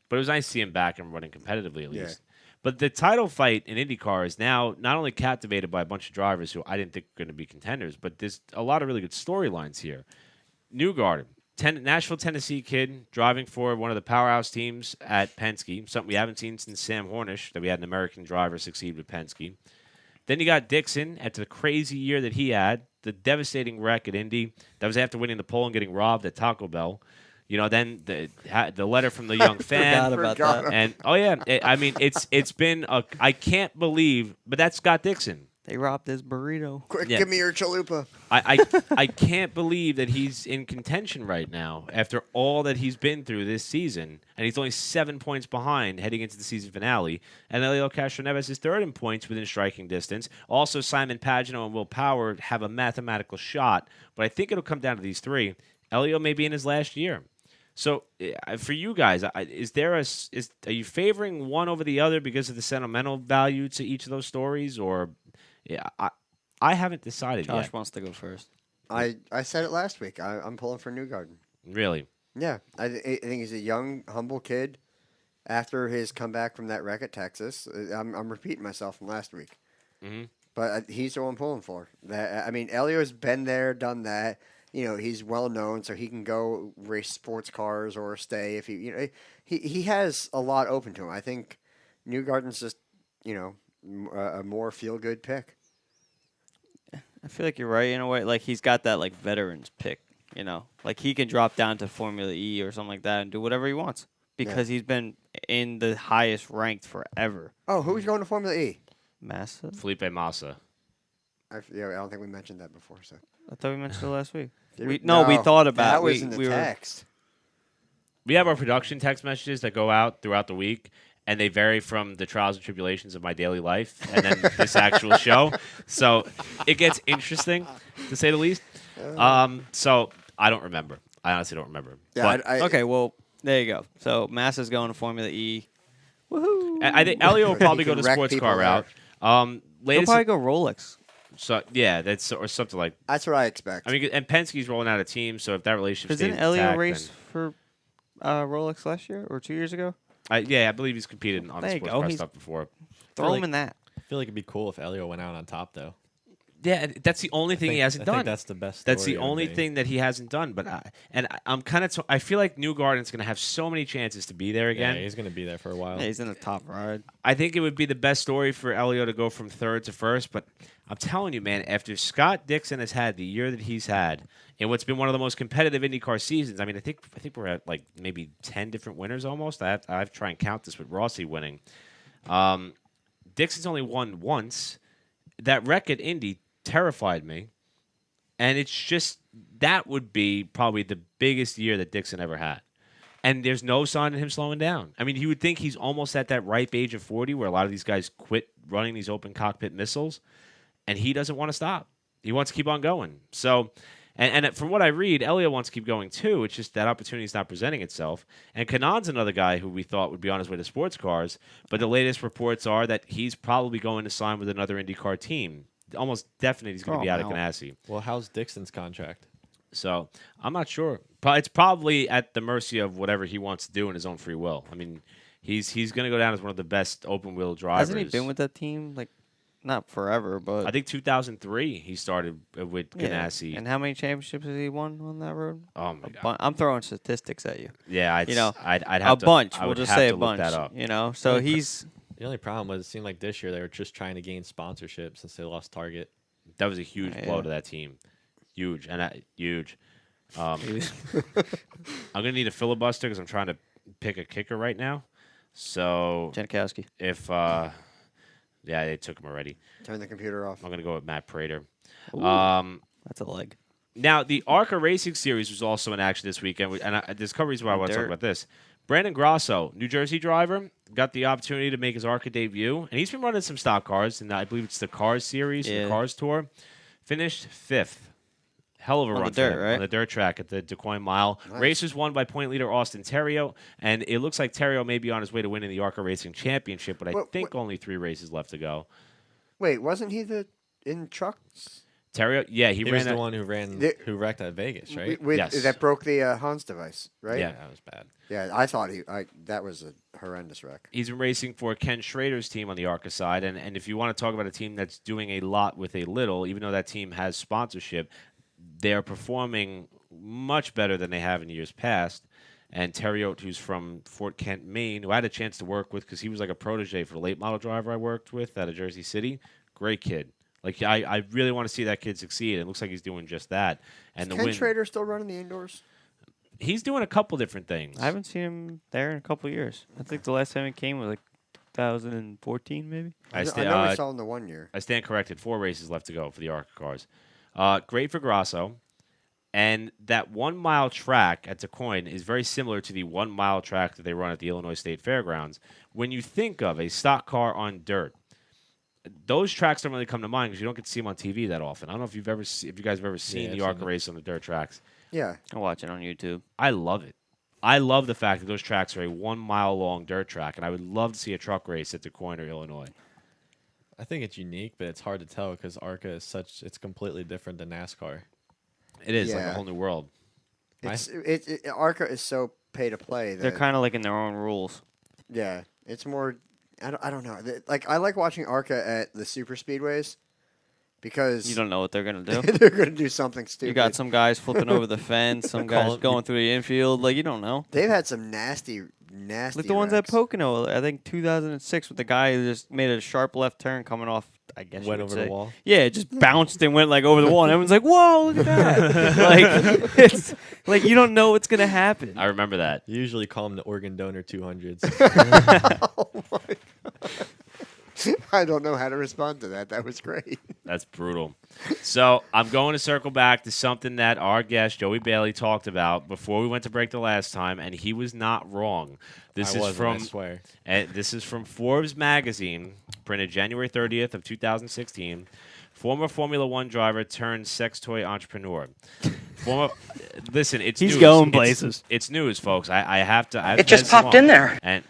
But it was nice to see him back and running competitively at Yeah. least. But the title fight in IndyCar is now not only captivated by a bunch of drivers who I didn't think were going to be contenders, but there's a lot of really good storylines here. Newgarden, Nashville, Tennessee kid, driving for one of the powerhouse teams at Penske, something we haven't seen since Sam Hornish, that we had an American driver succeed with Penske. Then you got Dixon, after the crazy year that he had, the devastating wreck at Indy. That was after winning the pole and getting robbed at Taco Bell. Then the letter from the young fan. Forgot about that. And it's been I can't believe, but that's Scott Dixon. They robbed his burrito. Quick, Yeah. give me your chalupa. I can't believe that he's in contention right now after all that he's been through this season, and he's only 7 points behind heading into the season finale. And Elio Castroneves is third in points within striking distance. Also, Simon Pagenaud and Will Power have a mathematical shot, but I think it'll come down to these 3. Elio may be in his last year. So, for you guys, are you favoring one over the other because of the sentimental value to each of those stories, or I haven't decided Josh yet. wants to go first. I said it last week. I'm pulling for Newgarden. Really? Yeah, I think he's a young, humble kid. After his comeback from that wreck at Texas, I'm repeating myself from last week. Mm-hmm. But he's the one pulling for. That I mean, Elio's been there, done that. He's well known, so he can go race sports cars or stay if he has a lot open to him. I think Newgarden's just a more feel good pick. I feel like you're right in a way. Like he's got that like veterans pick. Like he can drop down to Formula E or something like that and do whatever he wants because he's been in the highest ranked forever. Oh, who's going to Formula E? Massa? Felipe Massa. I don't think we mentioned that before. So I thought we mentioned it last week. We No, thought about that was in the we text. We have our production text messages that go out throughout the week, and they vary from the trials and tribulations of my daily life and then this actual show. So it gets interesting, to say the least. So I don't remember. I honestly don't remember. Yeah. But okay, well, there you go. So Massa's going to Formula E. Woohoo! I think Elio will probably He go can the wreck sports people car route. He'll Latest, probably go Rolex. so yeah, that's or something like. That's what I expect. I mean, and Penske's rolling out a team, so if that relationship stays Didn't Elio intact, race then- for Rolex last year or 2 years ago? I believe he's competed on the There you sports go. car He's- stuff before. Throw him in that. I feel like it'd be cool if Elio went out on top, though. Yeah, that's the only thing he hasn't I done. think that's the best. That's story the of only the- thing that he hasn't done. But I'm kind of. I feel like Newgarden's going to have so many chances to be there again. Yeah, he's going to be there for a while. Yeah, he's in the top ride. I think it would be the best story for Elio to go from third to first. But I'm telling you, man, after Scott Dixon has had the year that he's had, in what's been one of the most competitive IndyCar seasons, I mean, I think we're at like maybe 10 different winners almost. I have to try and count this with Rossi winning. Dixon's only won once. That wreck at Indy terrified me. And it's just, that would be probably the biggest year that Dixon ever had. And there's no sign of him slowing down. I mean, you would think he's almost at that ripe age of 40 where a lot of these guys quit running these open cockpit missiles. And he doesn't want to stop. He wants to keep on going. So, and from what I read, Elio wants to keep going too. It's just that opportunity is not presenting itself. And Kanon's another guy who we thought would be on his way to sports cars. But the latest reports are that he's probably going to sign with another IndyCar team. Almost definitely he's going to be out of Ganassi. Well, how's Dixon's contract? So I'm not sure. It's probably at the mercy of whatever he wants to do in his own free will. I mean, he's going to go down as one of the best open wheel drivers. Hasn't he been with that team like not forever, but I think 2003 he started with Ganassi. And how many championships has he won on that road? Oh my God! I'm throwing statistics at you. Yeah, I'd a have to, bunch. I We'll would just have say to a look bunch. that up. So he's. The only problem was it seemed like this year they were just trying to gain sponsorship since they lost Target. That was a huge blow to that team. Huge. Huge. I'm going to need a filibuster because I'm trying to pick a kicker right now. So Janikowski. If they took him already. Turn the computer off. I'm going to go with Matt Prater. That's a leg. Now, the ARCA Racing Series was also in action this weekend. There's a couple reasons why I want to talk about this. Brandon Grasso, New Jersey driver, got the opportunity to make his ARCA debut. And he's been running some stock cars, and I believe it's the Cars Series, the Cars Tour. Finished 5th. Hell of a run the dirt, for him, right? on the dirt track at the DeQuoin Mile. Nice. Race was won by point leader Austin Terrio, and it looks like Terrio may be on his way to winning the ARCA Racing Championship, but I think only 3 races left to go. Wait, wasn't he in trucks? Terrio, yeah, He ran was the one who wrecked at Vegas, right? Yes. That broke the Hans device, right? Yeah. That was bad. Yeah, I thought that was a horrendous wreck. He's been racing for Ken Schrader's team on the ARCA side, and if you want to talk about a team that's doing a lot with a little, even though that team has sponsorship, they're performing much better than they have in years past. And Terrio, who's from Fort Kent, Maine, who I had a chance to work with because he was like a protege for the late model driver I worked with out of Jersey City, great kid. Like, I really want to see that kid succeed. It looks like he's doing just that. And Is Ken Schrader still running the indoors? He's doing a couple different things. I haven't seen him there in a couple of years. I think the last time he came was like 2014, maybe. I know we saw him the 1 year. I stand corrected. 4 races left to go for the ARCA cars. Great for Grasso. And that 1 mile track at DeQuoin is very similar to the 1 mile track that they run at the Illinois State Fairgrounds. When you think of a stock car on dirt, those tracks don't really come to mind because you don't get to see them on TV that often. I don't know if you guys have ever seen the ARCA race on the dirt tracks. Yeah. I watch it on YouTube. I love it. I love the fact that those tracks are a 1 mile long dirt track, and I would love to see a truck race at DeQuoin or Illinois. I think it's unique, but it's hard to tell because ARCA is it's completely different than NASCAR. It is like a whole new world. ARCA is so pay to play. They're kind of like in their own rules. Yeah, it's more. I don't know. Like I like watching ARCA at the super speedways because You don't know what they're gonna do. they're going to do something stupid. You got some guys flipping over the fence, some guys going through the infield. Like, you don't know. They've had some nasty Like the ones at wrecks. Pocono, I think 2006, with the guy who just made a sharp left turn coming off. I guess Went you would over the say. wall? Yeah, it just bounced and went like over the wall, and everyone's like, "Whoa, look at that!" Like it's like you don't know what's gonna happen. I remember that. You usually call them the organ donor 200s. Oh my God. I don't know how to respond to that. That was great. That's brutal. So I'm going to circle back to something that our guest Joey Bailey talked about before we went to break the last time, and he was not wrong. This is I swear. This is from Forbes magazine, printed January 30th of 2016. Former Formula One driver turned sex toy entrepreneur. Listen, it's He's news. going places. It's news, folks. I have to. It just popped in there. And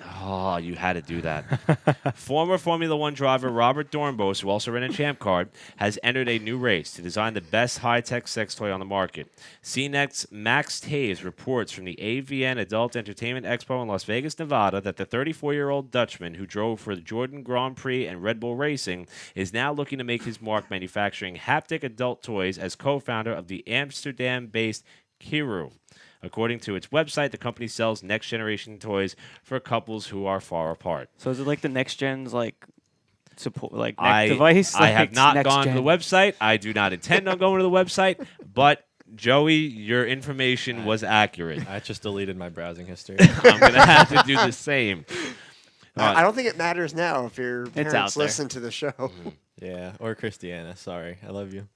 you had to do that. Former Formula One driver Robert Doornbos, who also ran a Champ Card, has entered a new race to design the best high-tech sex toy on the market. CNET's Max Taves reports from the AVN Adult Entertainment Expo in Las Vegas, Nevada, that the 34-year-old Dutchman who drove for the Jordan Grand Prix and Red Bull Racing is now looking to make his mark manufacturing haptic adult toys as co-founder of the Amsterdam-based Kiru. According to its website, the company sells next-generation toys for couples who are far apart. So is it like the next gen's like support, like next device? I Like, have not next gone gen? to the website. I do not intend on going to the website. But Joey, your information was accurate. I just deleted my browsing history. I'm going to have to do the same. I don't think it matters now if your out parents there. listen to the show. Yeah, or Christiana. Sorry, I love you.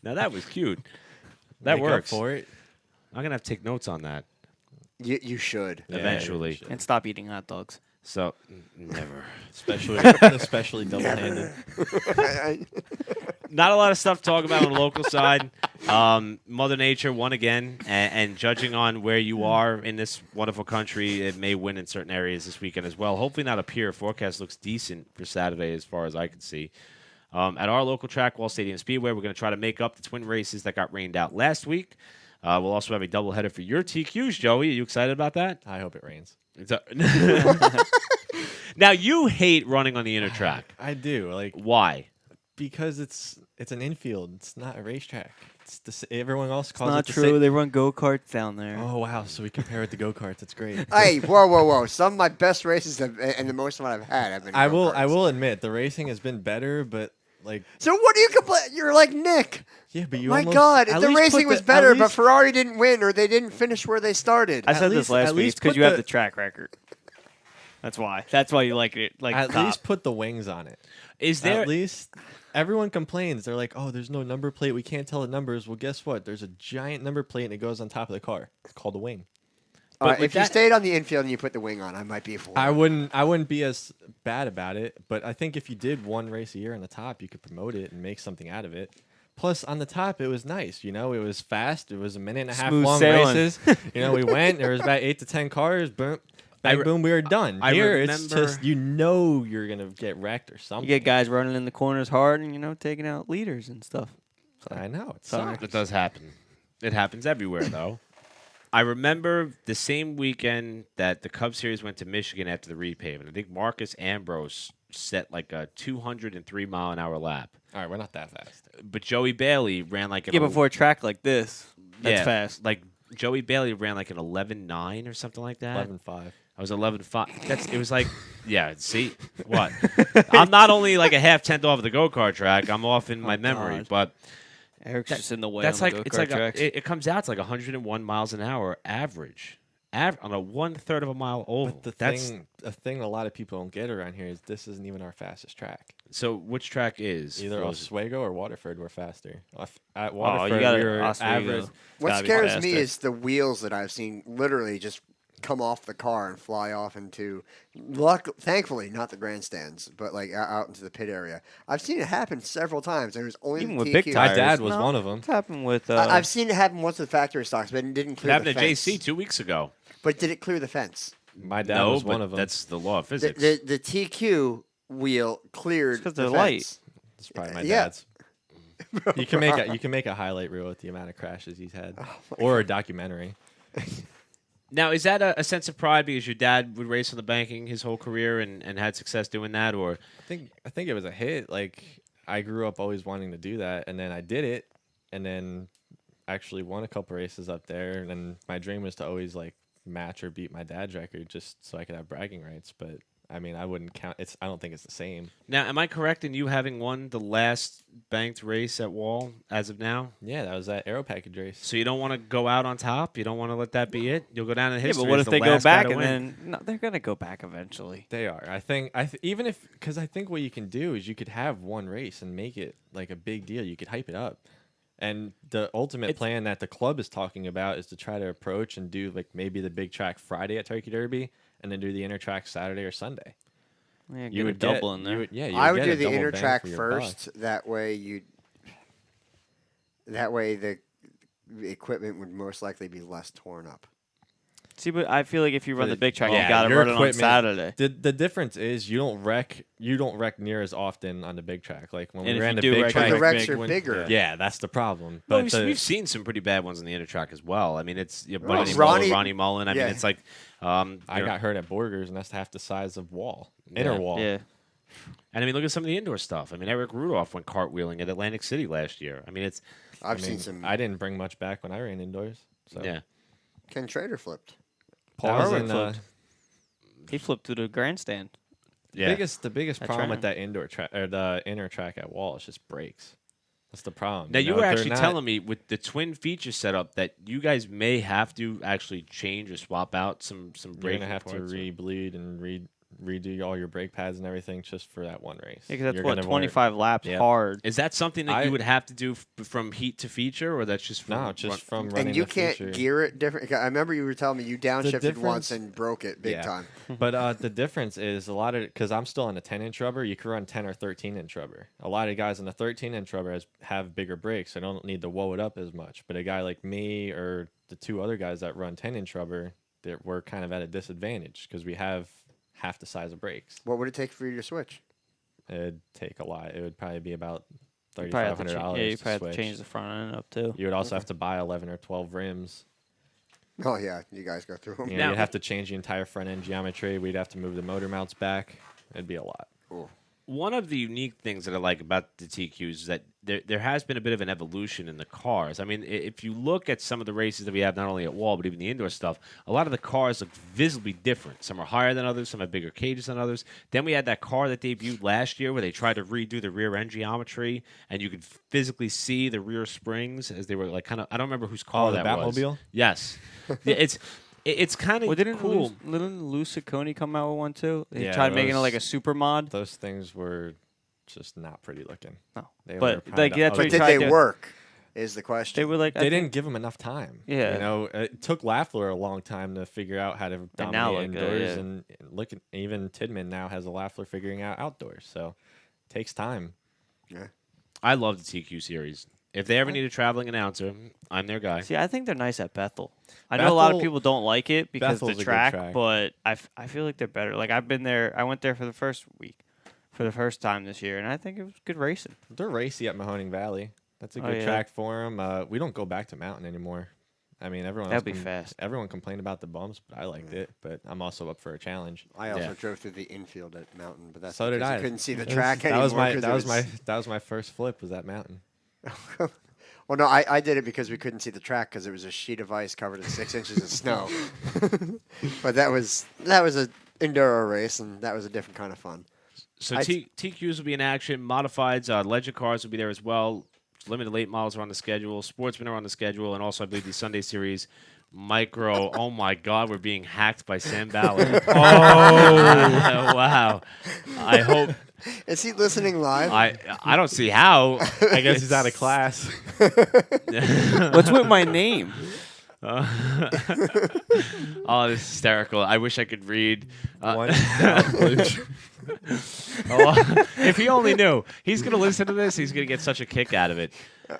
Now that was cute. That Make up works. for it. I'm going to have to take notes on that You should. Yeah, eventually. you should. And stop eating hot dogs. So, never. especially double-handed. Not a lot of stuff to talk about on the local side. Mother Nature won again, and judging on where you are in this wonderful country, it may win in certain areas this weekend as well. Hopefully not up here. Forecast looks decent for Saturday as far as I can see. At our local track, Wall Stadium Speedway, we're going to try to make up the twin races that got rained out last week. We'll also have a doubleheader for your TQs, Joey. Are you excited about that? I hope it rains. Now, you hate running on the inner track. I do. Why? Because it's an infield. It's not a racetrack. Everyone else It's calls not it the true. They run go-karts down there. Oh wow! So we compare it to go-karts. That's great. Hey, whoa! Some of my best races and the most one I've had have been. I go-karts. will admit the racing has been better, but like. So what do you complain? You're like Nick. Yeah, but you. My almost, God, at the least racing put was at better, but least- Ferrari didn't win, or they didn't finish where they started. I said this least- last at week least because put you have the- the track record. That's why. That's why you like it. Like At top. least put the wings on it. Is there At least everyone complains. They're like, "Oh, there's no number plate. We can't tell the numbers." Well, guess what? There's a giant number plate and it goes on top of the car. It's called a wing. But if you stayed on the infield and you put the wing on, I might be for it. I wouldn't be as bad about it, but I think if you did one race a year on the top, you could promote it and make something out of it. Plus, on the top, it was nice. You know, it was fast. It was a minute and a half Smooth long sailing. races. You know, we went. There was about 8 to 10 cars. Boom, bang, boom. We were done. I Here, it's remember- just you're gonna get wrecked or something. You get guys running in the corners hard and taking out leaders and stuff. I know. It Sorry. sucks. It does happen. It happens everywhere, though. I remember the same weekend that the Cubs series went to Michigan after the repaving. I think Marcus Ambrose set like a 203-mile-an-hour lap. All right, we're not that fast. But Joey Bailey ran like an Yeah, before a track like this, that's fast. Like Joey Bailey ran like an 11.9 or something like that. 11.5. I was 11.5. It was like, yeah. See what? I'm not only like a half tenth off the go-kart track. I'm off in my memory, God. but Eric's just in the way. that's on like the it's go-kart like tracks. it comes out to like 101 miles an hour average, on a 1/3 of a mile oval. But the thing a lot of people don't get around here is this isn't even our fastest track. So which track is Either for those- Oswego or Waterford were faster. At you Waterford, gotta- we were Oswego. average. What Gotta be scares me faster. is the wheels that I've seen literally just come off the car and fly off into, thankfully, not the grandstands, but like out into the pit area. I've seen it happen several times. There was only Even the with big TQ. tires. My dad was No, one of them. It's happened with. I've seen it happen once with factory stocks, but it didn't It clear happened the to fence. JC 2 weeks ago. But did it clear the fence? My dad No, was but one of them. that's the law of The, physics. the TQ wheel cleared because the they're fence. light. It's probably my Yeah. dad's. You can make a highlight reel with the amount of crashes he's had, Oh or a documentary. Now, is that a sense of pride because your dad would race on the banking his whole career and had success doing that, or I think it was a hit. Like I grew up always wanting to do that, and then I did it, and then actually won a couple races up there. And then my dream was to always like match or beat my dad's record, just so I could have bragging rights. But I mean, I wouldn't count. I don't think it's the same. Now, am I correct in you having won the last banked race at Wall as of now? Yeah, that was that Aero Package race. So you don't want to go out on top? You don't want to let that be it? You'll go down in history. Yeah, but what as if the they go last guy back to and win. then no, they're gonna go back eventually? They are. I think. Even if, because I think what you can do is you could have one race and make it like a big deal. You could hype it up. And the ultimate plan that the club is talking about is to try to approach and do like maybe the big track Friday at Turkey Derby, and then do the inner track Saturday or Sunday. Yeah, you would double in there. I would do the inner track first. That way the equipment would most likely be less torn up. See, but I feel like if you run the big track, you Yeah, got to your run it on equipment- Saturday. The difference is you don't wreck near as often on the big track. Like when And we if ran you the do big wreck, track, the wrecks are bigger. Yeah, that's the problem. Well, But we've seen some pretty bad ones on the inner track as well. I mean, it's Well, Ronnie Mullen. I yeah. mean, it's like I got hurt at Borgers, and that's half the size of Wall, inner Wall. Yeah. And I mean, look at some of the indoor stuff. I mean, Eric Rudolph went cartwheeling at Atlantic City last year. I mean, I've seen some. I didn't bring much back when I ran indoors. So. yeah. Ken Trader flipped. Paul That was Harwick in, flipped. He flipped through the grandstand. Yeah. The biggest At problem with Trenton. that indoor track or the inner track at Wall is just brakes. That's the problem. Now, you know, were they're actually not- telling me with the twin feature setup that you guys may have to actually change or swap out some you're braking gonna have to parts or- re-bleed and redo all your brake pads and everything just for that one race. Yeah, because that's You're what gonna 25 laps Yeah. hard. Is that something that you would have to do from heat to feature, or that's just from No, just from running And you the can't feature. gear it different. I remember you were telling me you downshifted difference- once and broke it big Yeah. time. But the difference is a lot of, because I'm still on a 10-inch rubber, you can run 10 or 13-inch rubber. A lot of guys on the 13-inch rubber have bigger brakes, so don't need to whoa it up as much. But a guy like me or the two other guys that run 10-inch rubber, we're kind of at a disadvantage because we have half the size of brakes. What would it take for you to switch? It'd take a lot. It would probably be about You probably have to $3,500 yeah, you to probably have switch. to change the front end up too. You would also have to buy 11 or 12 rims. Oh yeah, you guys go through them. You know, you'd have to change the entire front end geometry. We'd have to move the motor mounts back. It'd be a lot. One of the unique things that I like about the TQs is that there has been a bit of an evolution in the cars. I mean, if you look at some of the races that we have, not only at Wall, but even the indoor stuff, a lot of the cars look visibly different. Some are higher than others, some have bigger cages than others. Then we had that car that debuted last year where they tried to redo the rear end geometry, and you could physically see the rear springs as they were like kind of, I don't remember whose car the that was. Batmobile? Yes. It's kind of cool. Didn't Lou Ciccone come out with one too? They Yeah, tried making it those- like a super mod. Those things were just not pretty looking. No, They but were kinda like that's what But he did tried they to- work? Is the question. They were like They didn't give him enough time. Yeah. You know, it took Lafleur a long time to figure out how to now dominate look, indoors. yeah. And look at even Tidman now has a Lafleur figuring out outdoors. So it takes time. Yeah. I love the TQ series. If they ever need a traveling announcer, I'm their guy. See, I think they're nice at Bethel. I know a lot of Bethel- people don't like it because of Bethel's the a good track, track. but I feel like they're better. Like I've been there. I went there for the first week, for the first time this year, and I think it was good racing. They're racy at Mahoning Valley. That's a Oh, good yeah. track for them. We don't go back to Mountain anymore. I mean, everyone That'd else be fast. Everyone complained about the bumps, but I liked it. But I'm also up for a challenge. I also Yeah. drove through the infield at Mountain, but that's So did because I. you couldn't see the That was- track that anymore. was my 'cause that it was my that was my first flip. Was at Mountain. Well, no, I did it because we couldn't see the track because it was a sheet of ice covered in 6 inches of snow. But that was a enduro race, and that was a different kind of fun. So I- TQs will be in action. Modifieds, legend cars will be there as well. Limited late models are on the schedule. Sportsmen are on the schedule, and also I believe the Sunday Series Micro. Oh my God, we're being hacked by Sam Ballard. Oh wow! I hope Is he listening live? I don't see how. I guess he's out of class. What's with my name? Oh, this is hysterical. I wish I could read. One If he only knew. He's going to listen to this. He's going to get such a kick out of it.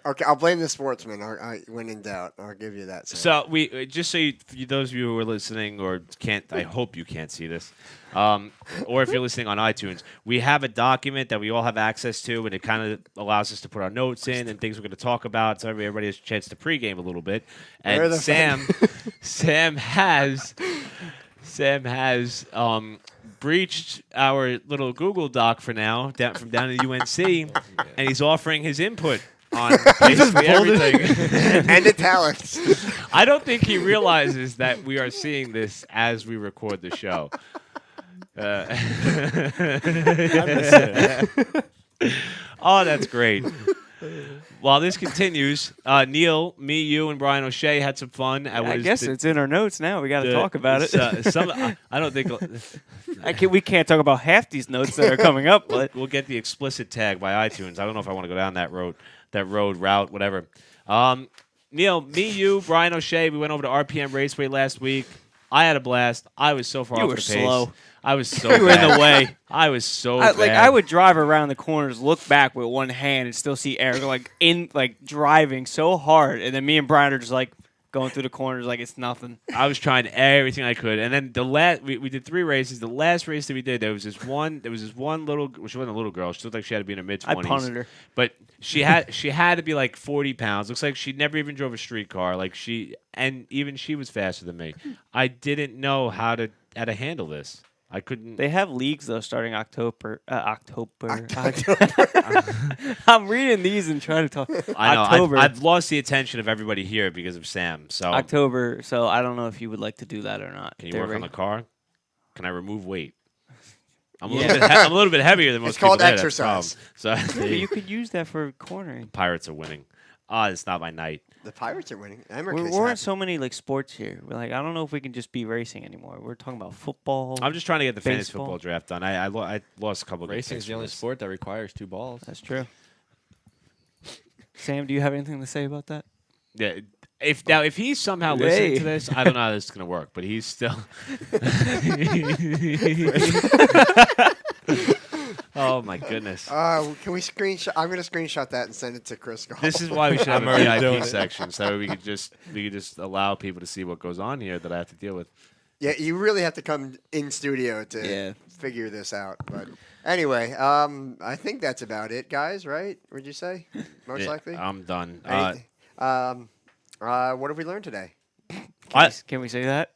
Okay, I'll blame the sportsman. When in doubt, I'll give you that. Sam. So we just so those of you who are listening or can't, I hope you can't see this, or if you're listening on iTunes, we have a document that we all have access to, and it kind of allows us to put our notes in and things we're going to talk about, so everybody has a chance to pregame a little bit. Where And the Sam has breached our little Google Doc for now from down at UNC, and he's offering his input on basically everything. And italics. I don't think he realizes that we are seeing this as we record the show. Oh, that's great. While this continues, Neil, me, you, and Brian O'Shea had some fun. I guess it's in our notes now. We got to talk about it. I don't think we can't talk about half these notes that are coming up, but we'll get the explicit tag by iTunes. I don't know if I want to go down that route, whatever. Neil, me, you, Brian O'Shea, we went over to RPM Raceway last week. I had a blast. I was so far off the pace. You were slow. I was so You were in the way. I was so bad. I would drive around the corners, look back with one hand, and still see Eric driving so hard, and then me and Brian are just going through the corners like it's nothing. I was trying everything I could, and then we did 3 races. The last race that we did, there was this one little. Well, she wasn't a little girl. She looked like she had to be in her mid-20s. I punted her, but she had to be like 40 pounds. Looks like she never even drove a streetcar. Even she was faster than me. I didn't know how to handle this. I couldn't. They have leagues though starting October. I'm reading these and trying to talk. I know. October. I've lost the attention of everybody here because of Sam. So October. So I don't know if you would like to do that or not. Can you work on the car? Can I remove weight? I'm a little bit heavier than most it's called people. exercise. So you could use that for cornering. Pirates are winning. It's not my night. The Pirates are winning. We're in so many sports here. I don't know if we can just be racing anymore. We're talking about football. I'm just trying to get the fantasy baseball. football draft done. I lost a couple of Racing is the only sport that requires 2 balls. That's true. Sam, do you have anything to say about that? Yeah. If he's somehow listening to this, I don't know how this is going to work, but he's still. Oh my goodness! Can we screenshot? I'm going to screenshot that and send it to Chris. This is why we should have a VIP section, so we could just allow people to see what goes on here that I have to deal with. Yeah, you really have to come in studio to figure this out. But anyway, I think that's about it, guys. Right? Would you say? Most likely. I'm done. What have we learned today? Can we say that?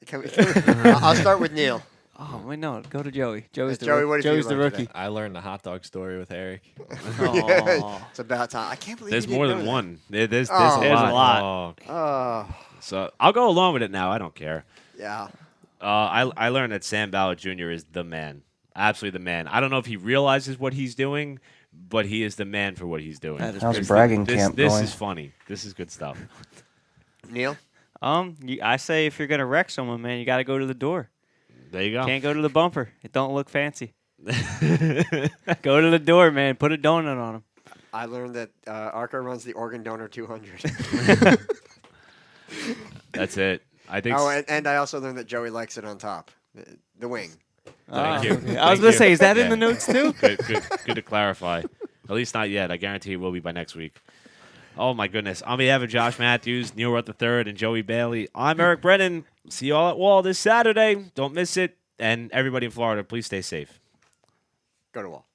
I'll start with Neil. Oh wait, no, go to Joey. Joey's the rookie. I learned the hot dog story with Eric. It's about time. I can't believe there's more than one. There's a lot. So I'll go along with it now. I don't care. Yeah. I learned that Sam Ballard Jr. is the man. Absolutely the man. I don't know if he realizes what he's doing, but he is the man for what he's doing. How's bragging camp going? This is funny. This is good stuff. Neil? I say if you're going to wreck someone, man, you got to go to the door. There you go. Can't go to the bumper. It don't look fancy. Go to the door, man. Put a donut on him. I learned that ARCA runs the Organ Donor 200. That's it. I think. And I also learned that Joey likes it on top, the wing. Thank you. Okay. I was going to say, is that in the notes too? Good to clarify. At least not yet. I guarantee it will be by next week. Oh, my goodness. On behalf of Josh Matthews, Neil Rutt III, and Joey Bailey, I'm Eric Brennan. See you all at Wall this Saturday. Don't miss it. And everybody in Florida, please stay safe. Go to Wall.